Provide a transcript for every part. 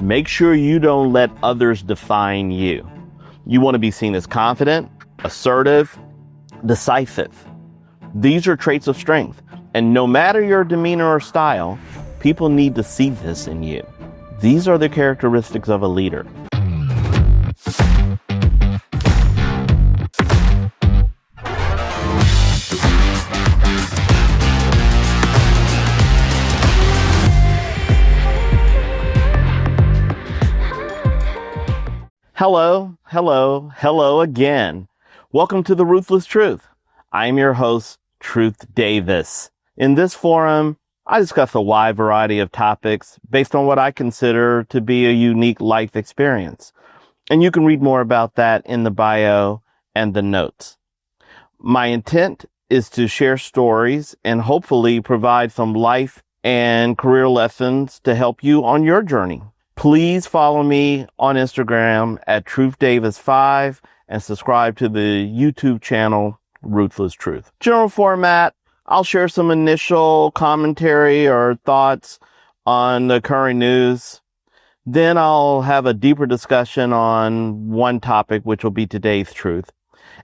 Make sure you don't let others define you. You want to be seen as confident, assertive, decisive. These are traits of strength. And no matter your demeanor or style, people need to see this in you. These are the characteristics of a leader. Hello again. Welcome to The Ruthless Truth. I'm your host, Truth Davis. In this forum, I discuss a wide variety of topics based on what I consider to be a unique life experience. And you can read more about that in the bio and the notes. My intent is to share stories and hopefully provide some life and career lessons to help you on your journey. Please follow me on Instagram at TruthDavis5 and subscribe to the YouTube channel, Ruthless Truth. General format, I'll share some initial commentary or thoughts on the current news. Then I'll have a deeper discussion on one topic, which will be today's truth.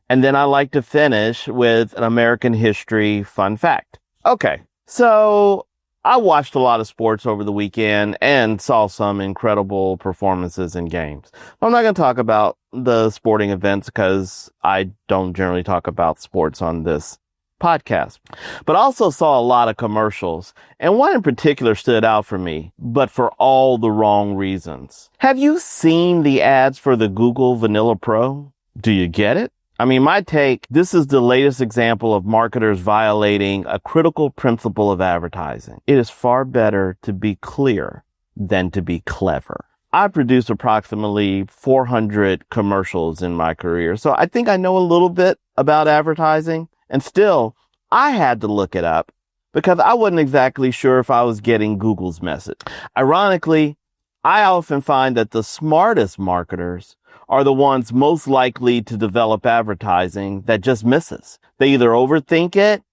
And then I like to finish with an American history fun fact. Okay, so I watched a lot of sports over the weekend and saw some incredible performances in games. I'm not going to talk about the sporting events because I don't generally talk about sports on this podcast. But I also saw a lot of commercials, and one in particular stood out for me, but for all the wrong reasons. Have you seen the ads for the Google Vanilla Pro? Do you get it? I mean, my take, this is the latest example of marketers violating a critical principle of advertising. It is far better to be clear than to be clever. I produced approximately 400 commercials in my career, so I think I know a little bit about advertising, and still, I had to look it up because I wasn't exactly sure if I was getting Google's message. Ironically, I often find that the smartest marketers are the ones most likely to develop advertising that just misses. They either overthink it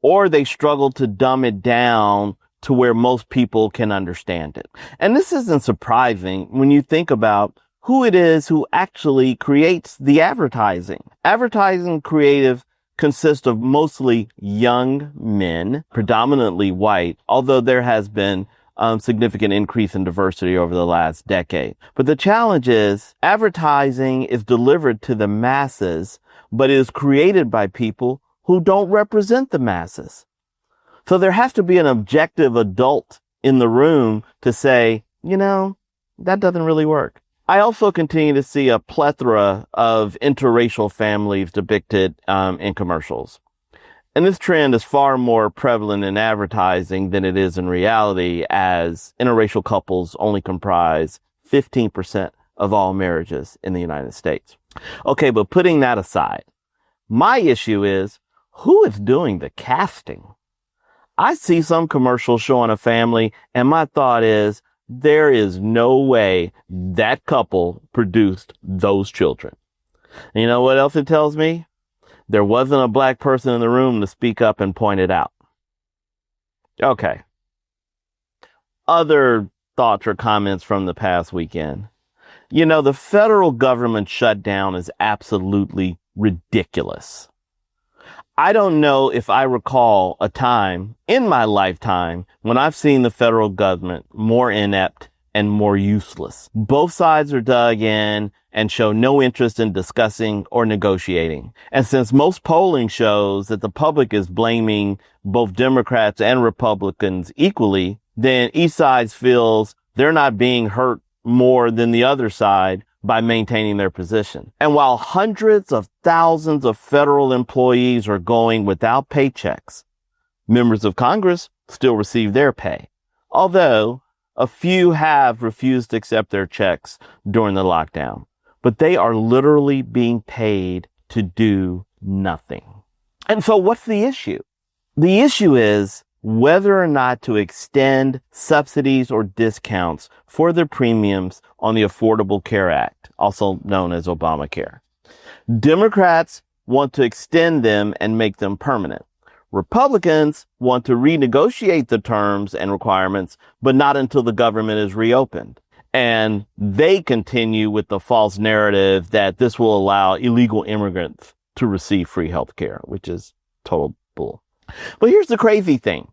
or they struggle to dumb it down to where most people can understand it. And this isn't surprising when you think about who it is who actually creates the advertising. Advertising creative consists of mostly young men, predominantly white, although there has been significant increase in diversity over the last decade. But the challenge is advertising is delivered to the masses, but is created by people who don't represent the masses. So there has to be an objective adult in the room to say, that doesn't really work. I also continue to see a plethora of interracial families depicted in commercials. And this trend is far more prevalent in advertising than it is in reality, as interracial couples only comprise 15% of all marriages in the United States. Okay, but putting that aside, my issue is, who is doing the casting? I see some commercials showing a family, and my thought is, there is no way that couple produced those children. And you know what else it tells me? There wasn't a black person in the room to speak up and point it out. Okay. Other thoughts or comments from the past weekend. The federal government shutdown is absolutely ridiculous. I don't know if I recall a time in my lifetime when I've seen the federal government more inept and more useless. Both sides are dug in and show no interest in discussing or negotiating. And since most polling shows that the public is blaming both Democrats and Republicans equally, then each side feels they're not being hurt more than the other side by maintaining their position. And while hundreds of thousands of federal employees are going without paychecks, members of Congress still receive their pay. Although a few have refused to accept their checks during the lockdown, but they are literally being paid to do nothing. And so what's the issue? The issue is whether or not to extend subsidies or discounts for the premiums on the Affordable Care Act, also known as Obamacare. Democrats want to extend them and make them permanent. Republicans want to renegotiate the terms and requirements, but not until the government is reopened. And they continue with the false narrative that this will allow illegal immigrants to receive free health care, which is total bull. But here's the crazy thing.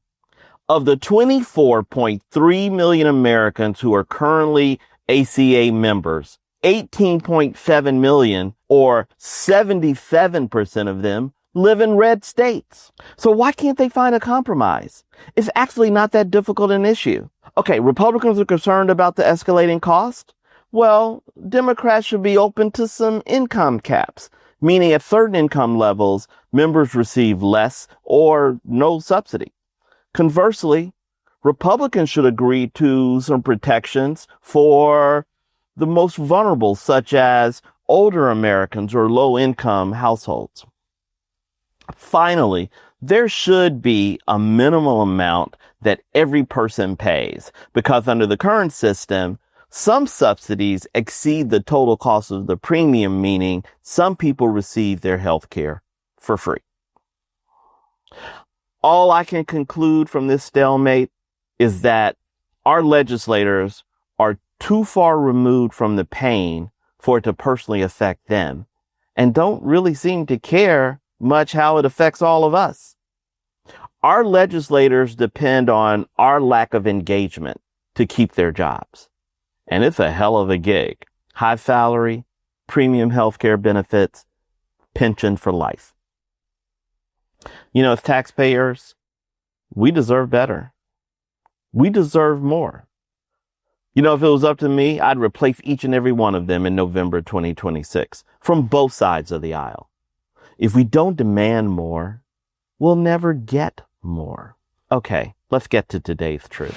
Of the 24.3 million Americans who are currently ACA members, 18.7 million, or 77% of them, live in red states. So why can't they find a compromise? It's actually not that difficult an issue. Okay, Republicans are concerned about the escalating cost. Well, Democrats should be open to some income caps, meaning at certain income levels, members receive less or no subsidy. Conversely, Republicans should agree to some protections for the most vulnerable, such as older Americans or low-income households. Finally, there should be a minimal amount that every person pays, because under the current system, some subsidies exceed the total cost of the premium, meaning some people receive their health care for free. All I can conclude from this stalemate is that our legislators are too far removed from the pain for it to personally affect them, and don't really seem to care much how it affects all of us. Our legislators depend on our lack of engagement to keep their jobs. And it's a hell of a gig. High salary, premium healthcare benefits, pension for life. You know, as taxpayers, we deserve better. We deserve more. You know, if it was up to me, I'd replace each and every one of them in November 2026 from both sides of the aisle. If we don't demand more, we'll never get more. Okay, let's get to today's truth.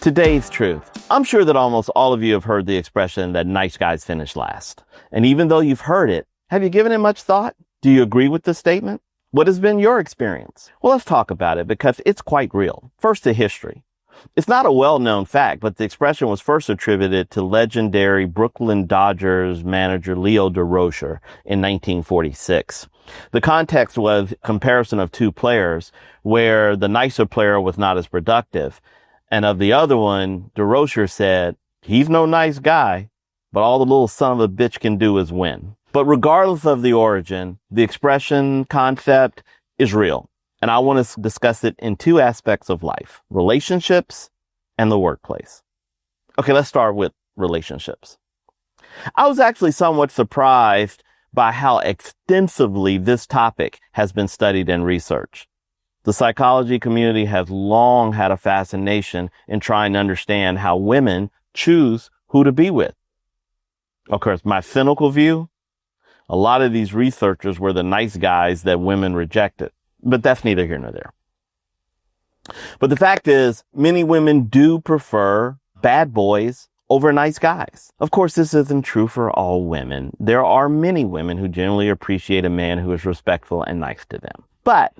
Today's truth. I'm sure that almost all of you have heard the expression that nice guys finish last. And even though you've heard it, have you given it much thought? Do you agree with the statement? What has been your experience? Well, let's talk about it because it's quite real. First, the history. It's not a well-known fact, but the expression was first attributed to legendary Brooklyn Dodgers manager Leo DeRocher in 1946. The context was a comparison of two players where the nicer player was not as productive. And of the other one, DeRocher said, he's no nice guy, but all the little son of a bitch can do is win. But regardless of the origin, the expression concept is real. And I want to discuss it in two aspects of life, relationships and the workplace. Okay, let's start with relationships. I was actually somewhat surprised by how extensively this topic has been studied and researched. The psychology community has long had a fascination in trying to understand how women choose who to be with. Of course, my cynical view, a lot of these researchers were the nice guys that women rejected. But that's neither here nor there. But the fact is, many women do prefer bad boys over nice guys. Of course, this isn't true for all women. There are many women who generally appreciate a man who is respectful and nice to them. But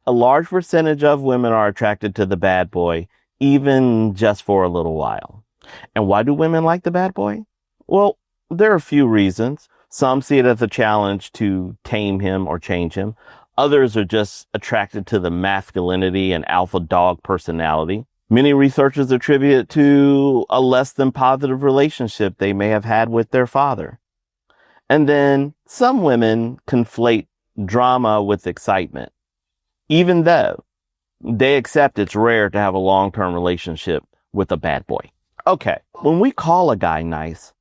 a large percentage of women are attracted to the bad boy, even just for a little while. And why do women like the bad boy? Well, there are a few reasons. Some see it as a challenge to tame him or change him. Others are just attracted to the masculinity and alpha dog personality. Many researchers attribute it to a less than positive relationship they may have had with their father. And then some women conflate drama with excitement, even though they accept it's rare to have a long-term relationship with a bad boy. Okay, when we call a guy nice,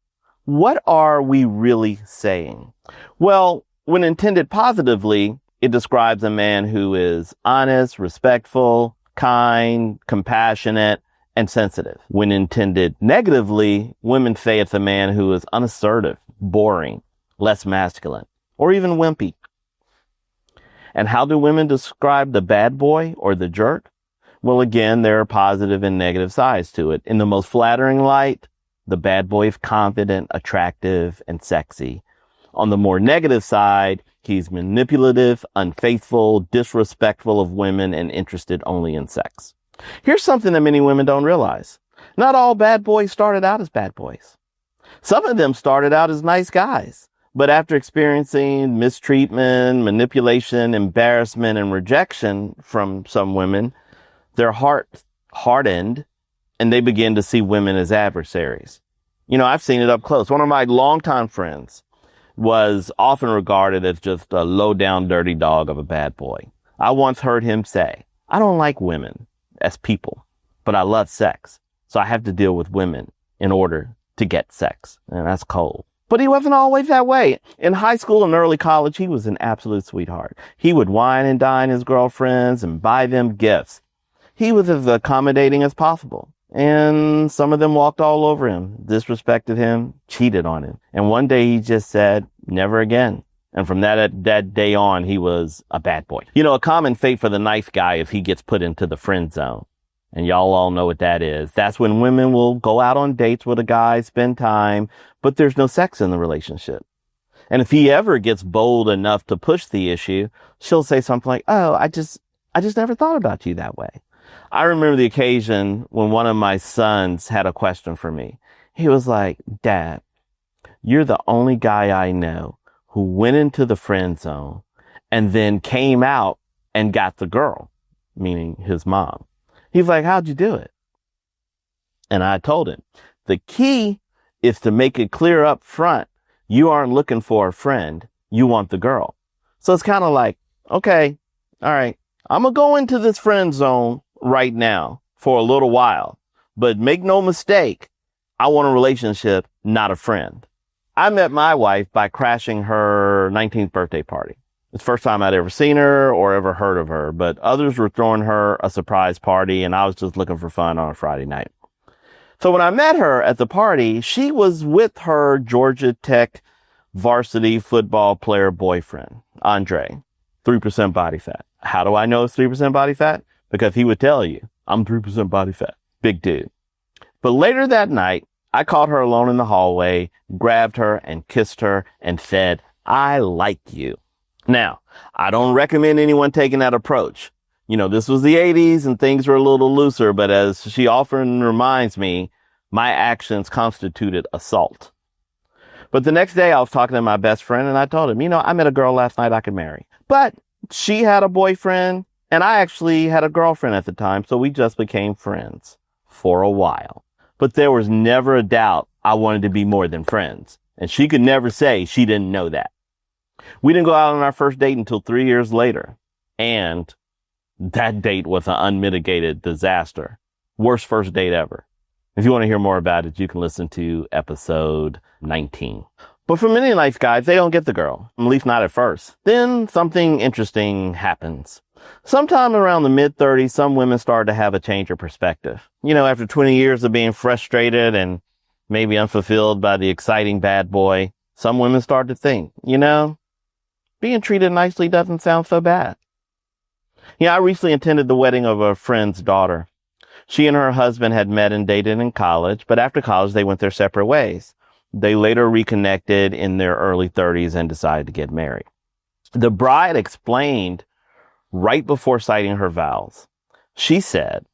what are we really saying? Well, when intended positively, it describes a man who is honest, respectful, kind, compassionate, and sensitive. When intended negatively, women say it's a man who is unassertive, boring, less masculine, or even wimpy. And how do women describe the bad boy or the jerk? Well, again, there are positive and negative sides to it. In the most flattering light, the bad boy is confident, attractive, and sexy. On the more negative side, he's manipulative, unfaithful, disrespectful of women, and interested only in sex. Here's something that many women don't realize. Not all bad boys started out as bad boys. Some of them started out as nice guys, but after experiencing mistreatment, manipulation, embarrassment, and rejection from some women, their hearts hardened and they begin to see women as adversaries. I've seen it up close. One of my longtime friends was often regarded as just a low-down dirty dog of a bad boy. I once heard him say, I don't like women as people, but I love sex. So I have to deal with women in order to get sex. And that's cold. But he wasn't always that way. In high school and early college, he was an absolute sweetheart. He would wine and dine his girlfriends and buy them gifts. He was as accommodating as possible. And some of them walked all over him, disrespected him, cheated on him. And one day he just said, never again. And from that day on, he was a bad boy. A common fate for the nice guy is he gets put into the friend zone. And y'all all know what that is. That's when women will go out on dates with a guy, spend time, but there's no sex in the relationship. And if he ever gets bold enough to push the issue, she'll say something like, oh, I just never thought about you that way. I remember the occasion when one of my sons had a question for me. He was like, Dad, you're the only guy I know who went into the friend zone and then came out and got the girl, meaning his mom. He's like, how'd you do it? And I told him, the key is to make it clear up front. You aren't looking for a friend. You want the girl. So it's kind of like, okay, all right, I'm going to go into this friend zone right now for a little while, but make no mistake, I want a relationship, not a friend. I met my wife by crashing her 19th birthday party. It's the first time I'd ever seen her or ever heard of her, but others were throwing her a surprise party and I was just looking for fun on a Friday night. So when I met her at the party, she was with her Georgia Tech varsity football player boyfriend, Andre, 3% body fat. How do I know it's 3% body fat? Because he would tell you, I'm 3% body fat. Big dude. But later that night, I caught her alone in the hallway, grabbed her and kissed her and said, I like you. Now, I don't recommend anyone taking that approach. This was the 80s and things were a little looser, but as she often reminds me, my actions constituted assault. But the next day I was talking to my best friend and I told him, I met a girl last night I could marry. But she had a boyfriend and I actually had a girlfriend at the time, so we just became friends for a while. But there was never a doubt I wanted to be more than friends. And she could never say she didn't know that. We didn't go out on our first date until 3 years later. And that date was an unmitigated disaster. Worst first date ever. If you want to hear more about it, you can listen to episode 19. But for many nice guys, they don't get the girl, at least not at first. Then something interesting happens. Sometime around the mid-30s, some women start to have a change of perspective. After 20 years of being frustrated and maybe unfulfilled by the exciting bad boy, some women start to think, being treated nicely doesn't sound so bad. I recently attended the wedding of a friend's daughter. She and her husband had met and dated in college, but after college, they went their separate ways. They later reconnected in their early 30s and decided to get married. The bride explained right before citing her vows. She said,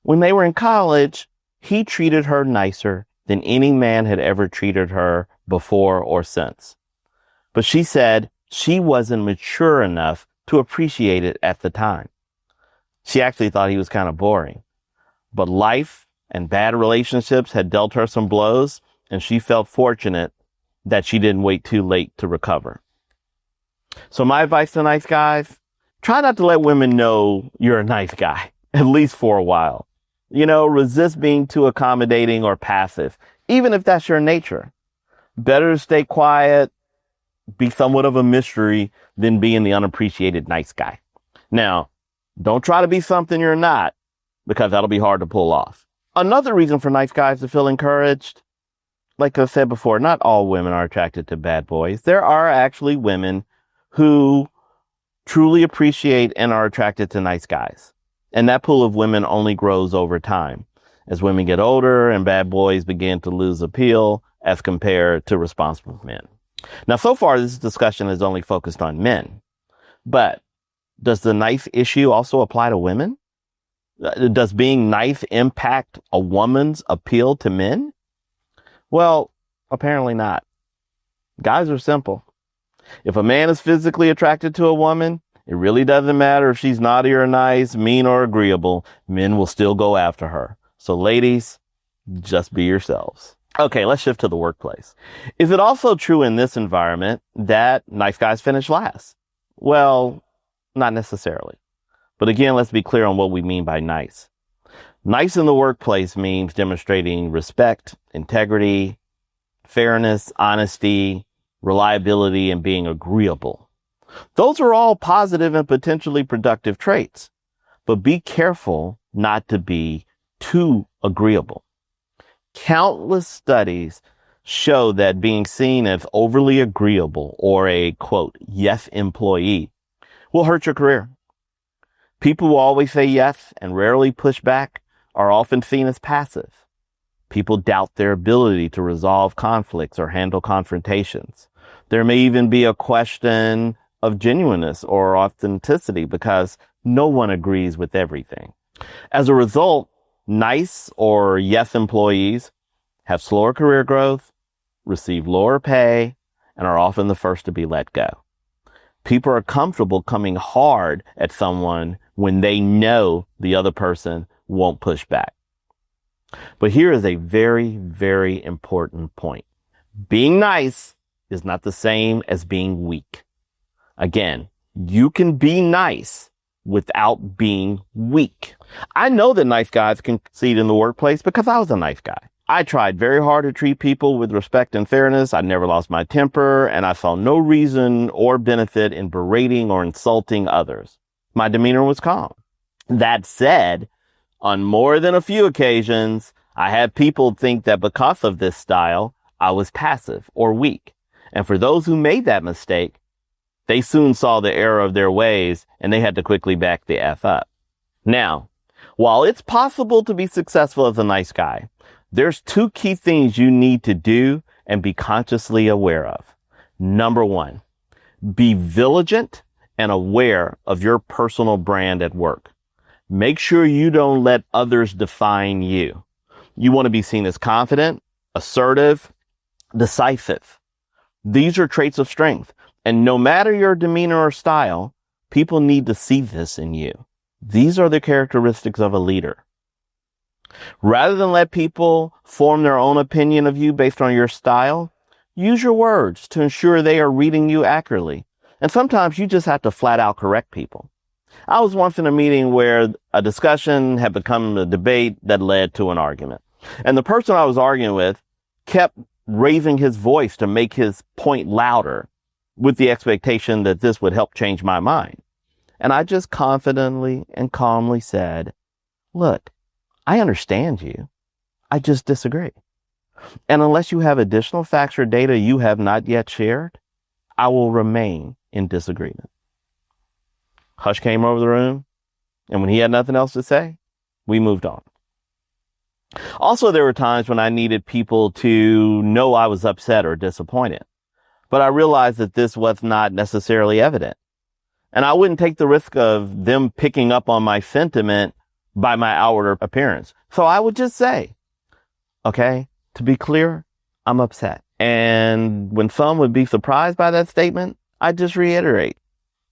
when they were in college, he treated her nicer than any man had ever treated her before or since. But she said she wasn't mature enough to appreciate it at the time. She actually thought he was kind of boring. But life and bad relationships had dealt her some blows, and she felt fortunate that she didn't wait too late to recover. So my advice to nice guys, try not to let women know you're a nice guy, at least for a while. Resist being too accommodating or passive, even if that's your nature. Better to stay quiet, be somewhat of a mystery than being the unappreciated nice guy. Now, don't try to be something you're not, because that'll be hard to pull off. Another reason for nice guys to feel encouraged, like I said before, not all women are attracted to bad boys. There are actually women who truly appreciate and are attracted to nice guys. And that pool of women only grows over time as women get older and bad boys begin to lose appeal as compared to responsible men. Now, so far, this discussion is only focused on men. But does the nice issue also apply to women? Does being nice impact a woman's appeal to men? Well, apparently not. Guys are simple. If a man is physically attracted to a woman, It really doesn't matter if she's naughty or nice, mean or agreeable. Men will still go after her. So ladies, just be yourselves. Okay, let's shift to the workplace. Is it also true in this environment that nice guys finish last? Well, not necessarily. But again, let's be clear on what we mean by nice. Nice in the workplace means demonstrating respect, integrity, fairness, honesty, reliability, and being agreeable. Those are all positive and potentially productive traits. But be careful not to be too agreeable. Countless studies show that being seen as overly agreeable or a, quote, yes employee will hurt your career. People who always say yes and rarely push back are often seen as passive. People doubt their ability to resolve conflicts or handle confrontations. There may even be a question of genuineness or authenticity because no one agrees with everything. As a result, nice or yes employees have slower career growth, receive lower pay, and are often the first to be let go. People are comfortable coming hard at someone when they know the other person won't push back. But here is a very, very important point. Being nice is not the same as being weak. Again, you can be nice without being weak. I know that nice guys can succeed in the workplace because I was a nice guy. I tried very hard to treat people with respect and fairness. I never lost my temper, and I saw no reason or benefit in berating or insulting others. My demeanor was calm. That said, on more than a few occasions, I had people think that because of this style, I was passive or weak. And for those who made that mistake, they soon saw the error of their ways and they had to quickly back the F up. Now, while it's possible to be successful as a nice guy, there's two key things you need to do and be consciously aware of. Number one, be vigilant and aware of your personal brand at work. Make sure you don't let others define you. You want to be seen as confident, assertive, decisive. These are traits of strength. And no matter your demeanor or style, people need to see this in you. These are the characteristics of a leader. Rather than let people form their own opinion of you based on your style, use your words to ensure they are reading you accurately. And sometimes you just have to flat out correct people. I was once in a meeting where a discussion had become a debate that led to an argument. And the person I was arguing with kept raising his voice to make his point louder with the expectation that this would help change my mind. And I just confidently and calmly said, look, I understand you. I just disagree. And unless you have additional facts or data you have not yet shared, I will remain in disagreement. Hush came over the room, and when he had nothing else to say, we moved on. Also, there were times when I needed people to know I was upset or disappointed, but I realized that this was not necessarily evident. And I wouldn't take the risk of them picking up on my sentiment by my outward appearance. So I would just say, okay, to be clear, I'm upset. And when some would be surprised by that statement, I'd just reiterate.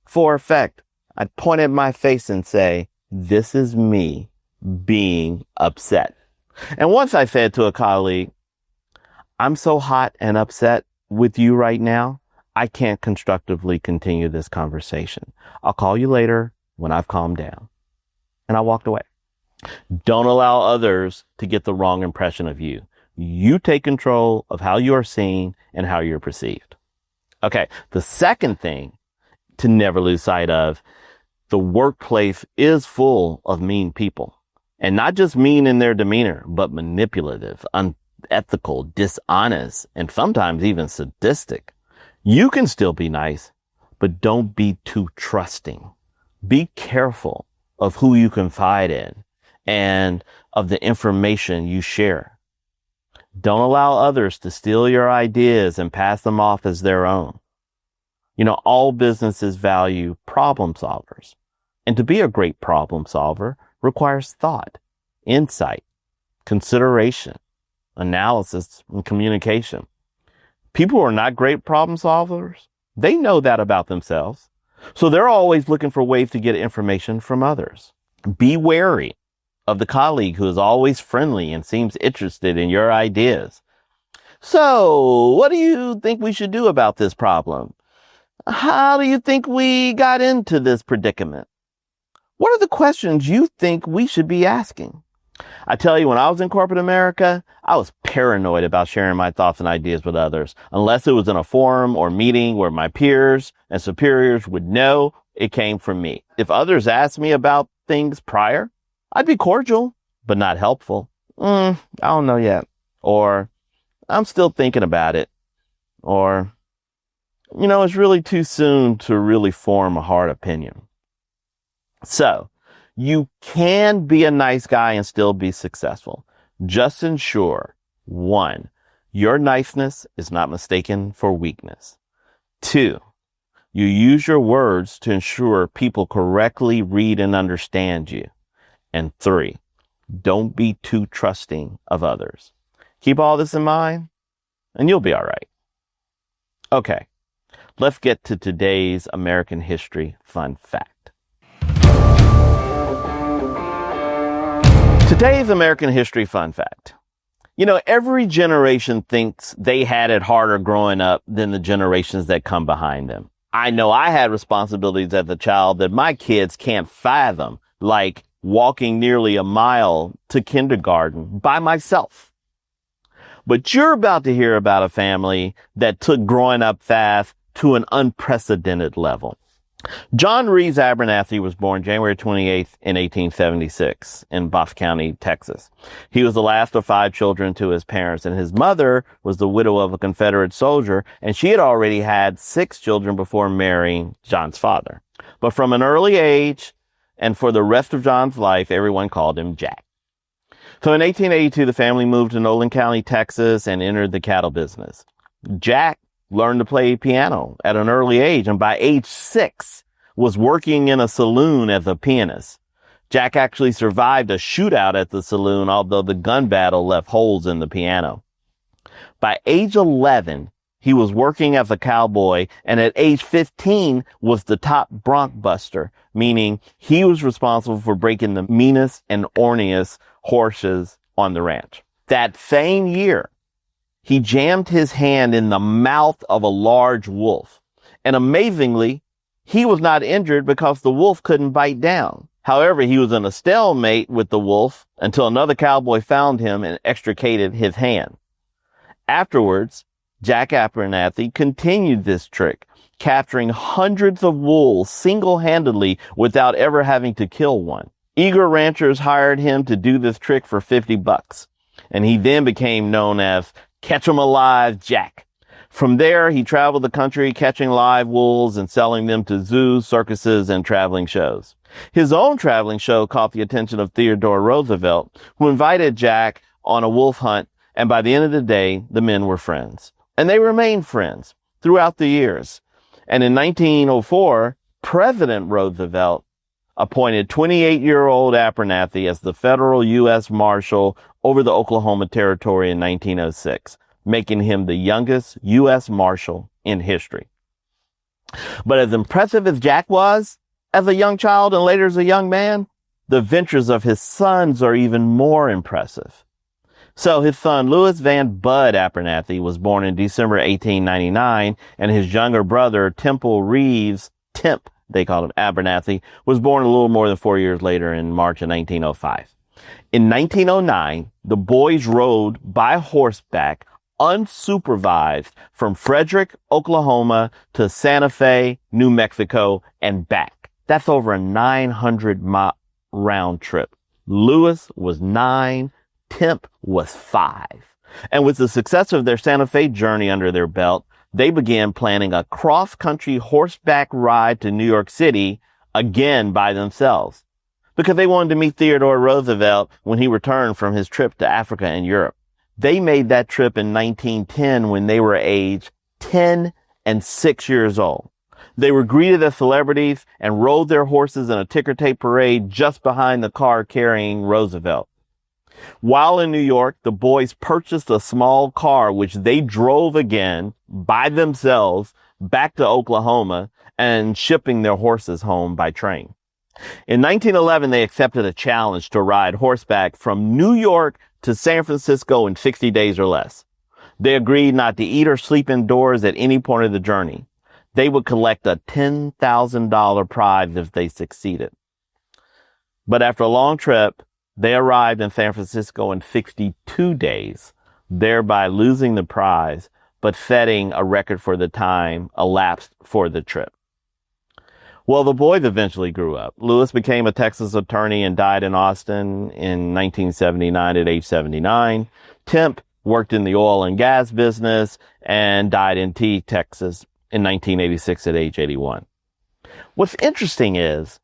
For effect, I'd point at my face and say, this is me being upset. And once I said to a colleague, I'm so hot and upset with you right now, I can't constructively continue this conversation. I'll call you later when I've calmed down. And I walked away. Don't allow others to get the wrong impression of you. You take control of how you are seen and how you're perceived. Okay, the second thing to never lose sight of, the workplace is full of mean people. And not just mean in their demeanor, but manipulative, unethical, dishonest, and sometimes even sadistic. You can still be nice, but don't be too trusting. Be careful of who you confide in and of the information you share. Don't allow others to steal your ideas and pass them off as their own. You know, all businesses value problem solvers. And to be a great problem solver requires thought, insight, consideration, analysis, and communication. People who are not great problem solvers, they know that about themselves, So they're always looking for ways to get information from others. Be wary of the colleague who is always friendly and seems interested in your ideas. So, what do you think we should do about this problem? How do you think we got into this predicament? What are the questions you think we should be asking? I tell you, when I was in corporate America, I was paranoid about sharing my thoughts and ideas with others, unless it was in a forum or meeting where my peers and superiors would know it came from me. If others asked me about things prior, I'd be cordial, but not helpful. I don't know yet. Or, I'm still thinking about it. Or, it's really too soon to really form a hard opinion. So, you can be a nice guy and still be successful. Just ensure, 1, your niceness is not mistaken for weakness. 2, you use your words to ensure people correctly read and understand you. And 3, don't be too trusting of others. Keep all this in mind, and you'll be all right. Okay, let's get to today's American history fun fact. Today's American history fun fact. Every generation thinks they had it harder growing up than the generations that come behind them. I know I had responsibilities as a child that my kids can't fathom, like walking nearly a mile to kindergarten by myself. But you're about to hear about a family that took growing up fast to an unprecedented level. John Reeves Abernathy was born January 28th in 1876 in Buff County, Texas. He was the last of 5 children to his parents, and his mother was the widow of a Confederate soldier, and she had already had 6 children before marrying John's father. But from an early age, and for the rest of John's life, everyone called him Jack. So in 1882, the family moved to Nolan County, Texas, and entered the cattle business. Jack learned to play piano at an early age, and by age 6 was working in a saloon as a pianist. Jack actually survived a shootout at the saloon, although the gun battle left holes in the piano. By age 11, he was working as a cowboy, and at age 15 was the top bronc buster, meaning he was responsible for breaking the meanest and orniest horses on the ranch. That same year, he jammed his hand in the mouth of a large wolf. And amazingly, he was not injured because the wolf couldn't bite down. However, he was in a stalemate with the wolf until another cowboy found him and extricated his hand. Afterwards, Jack Abernathy continued this trick, capturing hundreds of wolves single-handedly without ever having to kill one. Eager ranchers hired him to do this trick for $50, and he then became known as Catch 'em Alive Jack. From there, he traveled the country catching live wolves and selling them to zoos, circuses, and traveling shows. His own traveling show caught the attention of Theodore Roosevelt, who invited Jack on a wolf hunt, and by the end of the day, the men were friends. And they remained friends throughout the years. And in 1904, President Roosevelt appointed 28-year-old Abernathy as the federal U.S. Marshal over the Oklahoma Territory in 1906, making him the youngest U.S. Marshal in history. But as impressive as Jack was as a young child and later as a young man, the ventures of his sons are even more impressive. So his son, Louis Van Bud Abernathy, was born in December 1899, and his younger brother, Temple Reeves, Temp, they called him Abernathy, was born a little more than 4 years later in March of 1905. In 1909, the boys rode by horseback unsupervised from Frederick, Oklahoma to Santa Fe, New Mexico, and back. That's over a 900-mile round trip. Louis was 9, Temp was 5. And with the success of their Santa Fe journey under their belt, they began planning a cross-country horseback ride to New York City, again by themselves, because they wanted to meet Theodore Roosevelt when he returned from his trip to Africa and Europe. They made that trip in 1910 when they were aged 10 and 6 years old. They were greeted as celebrities and rode their horses in a ticker tape parade just behind the car carrying Roosevelt. While in New York, the boys purchased a small car which they drove again by themselves back to Oklahoma and shipping their horses home by train. In 1911, they accepted a challenge to ride horseback from New York to San Francisco in 60 days or less. They agreed not to eat or sleep indoors at any point of the journey. They would collect a $10,000 prize if they succeeded. But after a long trip, they arrived in San Francisco in 62 days, thereby losing the prize, but setting a record for the time elapsed for the trip. Well, the boys eventually grew up. Lewis became a Texas attorney and died in Austin in 1979 at age 79. Temp worked in the oil and gas business and died in Texas in 1986 at age 81. What's interesting is,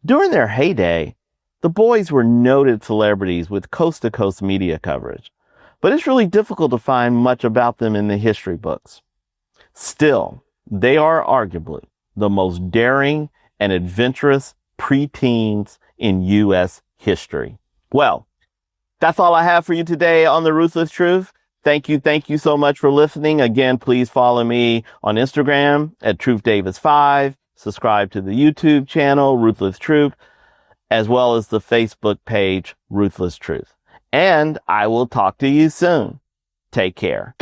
during their heyday, the boys were noted celebrities with coast-to-coast media coverage, but it's really difficult to find much about them in the history books. Still, they are arguably the most daring and adventurous preteens in U.S. history. Well, that's all I have for you today on The Ruthless Truth. Thank you so much for listening. Again, please follow me on Instagram at TruthDavis5. Subscribe to the YouTube channel, Ruthless Truth, as well as the Facebook page, Ruthless Truth. And I will talk to you soon. Take care.